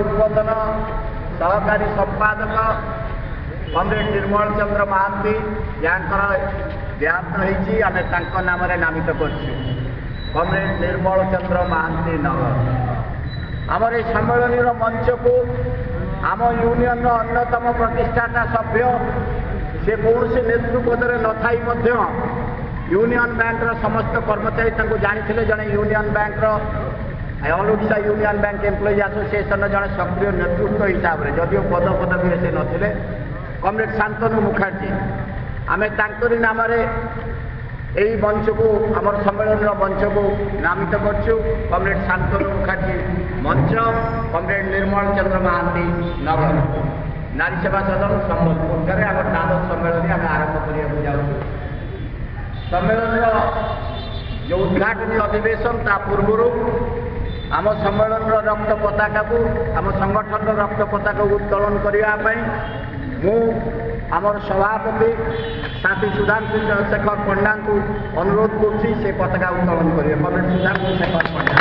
उद्बोधन सहकारी संपादक कमरेड निर्मल चंद्र महांती यांकर देहांत होती आम नाम नामित करछु कमरेड निर्मल चंद्र महांती नगर। आमर ये सम्मेलन मंच को आम यूनियन अन्यतम प्रतिष्ठाता सभ्य से कौन से नेतृपद में न थी यूनियन बैंक समस्त कर्मचारी जानी जड़े union bank all Odisha union bank employees association जड़े सक्रिय नेतृत्व हिसाब से जदिव पद पदवी से नथिले कमरेड शांतनु मुखर्जी आम तांकरी नाम यही मंच को आम सम्मेलन मंच को नामित करछु कमरेड शांतनु मुखर्जी मंच कमरेड निर्मल चंद्र महांती नगर नारी सेवा सदन संबलपुर आम द्वादश सम्मेलन आम आरंभ करने जाऊँ। सम्मेलन जो उद्घाटनी अधिवेशन ता पूर्व आम सम्मेलन रक्त पताका को आम संगठन रक्त पताका उत्तोलन करने मु आमर सभापति साथी सुधांशु शेखर पंडा को अनुरोध करुँची से पताका उत्तोलन करेंगे कमरेड सुधांशु शेखर पंडा।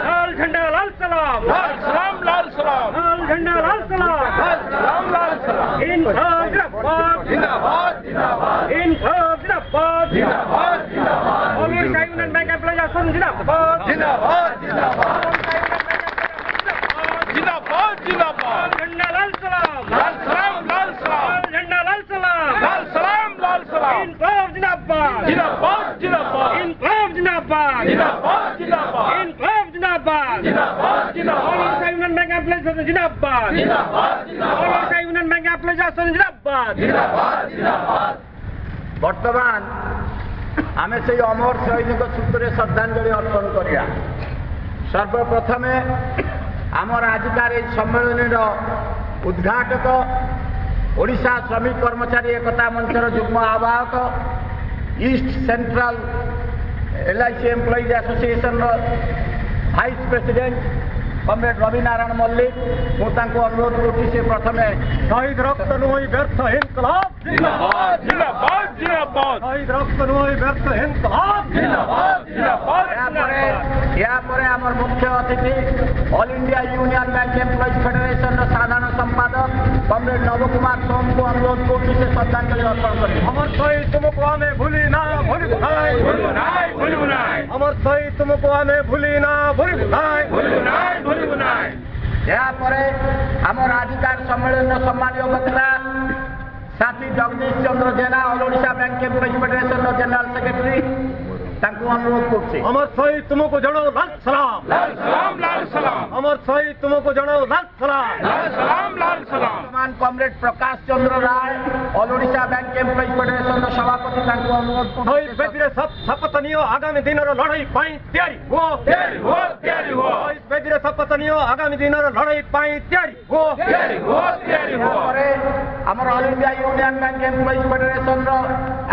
लाल झंडा लाल सलाम लाल सलाम लाल सलाम लाल झंडा लाल सलाम लाल सलाम लाल सलाम जिंदाबाद जिंदाबाद जिंदाबाद जिंदाबाद जिंदाबाद जिंदाबाद all Odisha union bank employees association जिंदाबाद जिंदाबाद जिंदाबाद जिंदाबाद जिंदाबाद झंडा लाल सलाम लाल सलाम लाल सलाम झंडा लाल सलाम लाल सलाम लाल सलाम इनकलाब जिंदाबाद जिंदाबाद जिंदाबाद इनकलाब जिंदाबाद जिंदाबाद जिंदाबाद इनकलाब जिंदाबाद जिंदाबाद जिंदाबाद all Odisha union bank employees association जिंदाबाद जिंदाबाद जिंदाबाद all Odisha union bank employees association जिंदाबाद जिंदाबाद जिंदाबाद। वर्तमान आमे से अमर सैनिक सूत्र श्रद्धांजलि अर्पण करिया। सर्वप्रथम आमर आजिकार सम्मेलन उद्घाटक ओडिशा श्रमिक कर्मचारी एकता मंचर युग्म आवाहक east central LIC employees association vice president comrade Ravi Narayan Mallick मुझे अनुरोध करुँच से प्रथम शहीद रक्त नुई व्यर्थ इनकलाब जिंदाबाद जिंदाबाद जिंदाबाद शहीद रक्त नुई व्यर्थ इनकलाब जिंदाबाद जिंदाबाद यापर आमर मुख्य अतिथि all India union bank employees federation साधारण संपादक कमरेड नव कुमार सोम को अनुरोध करुँच से श्रद्धांजलि अर्पण करें। अमर शहीद तुमको आमे भूली ना भूली बुनाई अमर शहीद तुमको आमे भूली ना भूली बुनाई यापर आमर आजिकार सम्मेलन सम्मानीय वक्ता साथी Jagdish Chandra Jena all Odisha bank employees federation general secretary अनुरोध कर अमर शहीद तुमको जड़ो लाल सलाम लाल सलाम लाल सलाम अमर शहीद तुमको जड़ो लाल सलाम लाल सलाम लाल सलाम। Comrade Prakash Chandra Rai all Odisha bank employees federation सभापति अनुरोध कर शपथ नियो आगामी दिन लड़ाई तैयारी हो शपथ नियो आगामी दिन लड़ाई तैयारी हो आमर all India union bank employees federation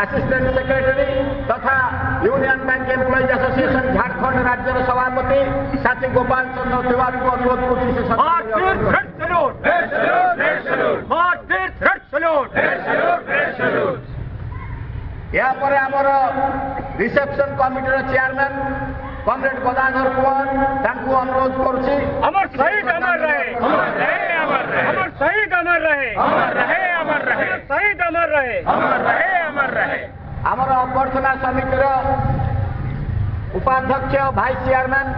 assistant secretary तथा union bank employees association Jharkhand राज्य सभापति साथी गोपाल चंद्र तिवारी को अनुरोध यापर आमर reception committee chairman comrade Gadadhar Kunwar अनुरोध करुँची अमर शहीद अमर रहे अमर रहे अमर रहे अमर शहीद अमर रहे अमर रहे अमर रहे शहीद अमर रहे अमर रहे अमर रहे। आमर अभ्यर्थना समितिर उपाध्यक्ष भाइस चेयरमैन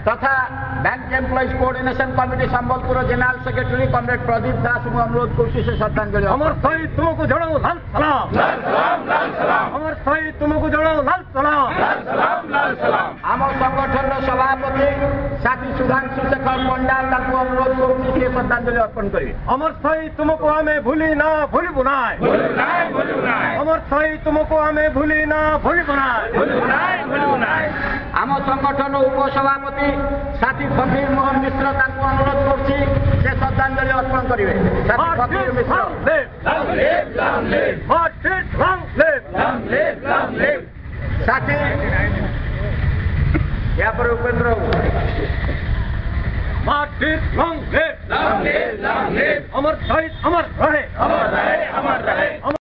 तथा bank employees coordination committee Sambalpur general secretary comrade Pradeep Das को अनुरोध करुँच से श्रद्धांजलि। अमर शहीद तुमको जड़ो लाल सलाम लाल सलाम लाल सलाम अमर शहीद तुमको जड़ो लाल सलाम लाल सलाम लाल सलाम। आम संगठन सभापति साथी सुधांशु शेखर पंडा अनुरोध करुँच से श्रद्धांजलि अर्पण करेंगे। अमर शहीद तुमको आमे भूली ना भूली बुनाई अमर शहीद तुमको आमे भूली ना भूली बुनाई आम संगठन उपसभापति साथी फकीर मोहन मिश्र अनुरोध कर श्रद्धांजलि अर्पण करेंगे। साथी फकीर मिश्र Martyrs, long live. साथी यहाँ पर उपेंद्र Martyrs, long live. अमर शहीद अमर रहे.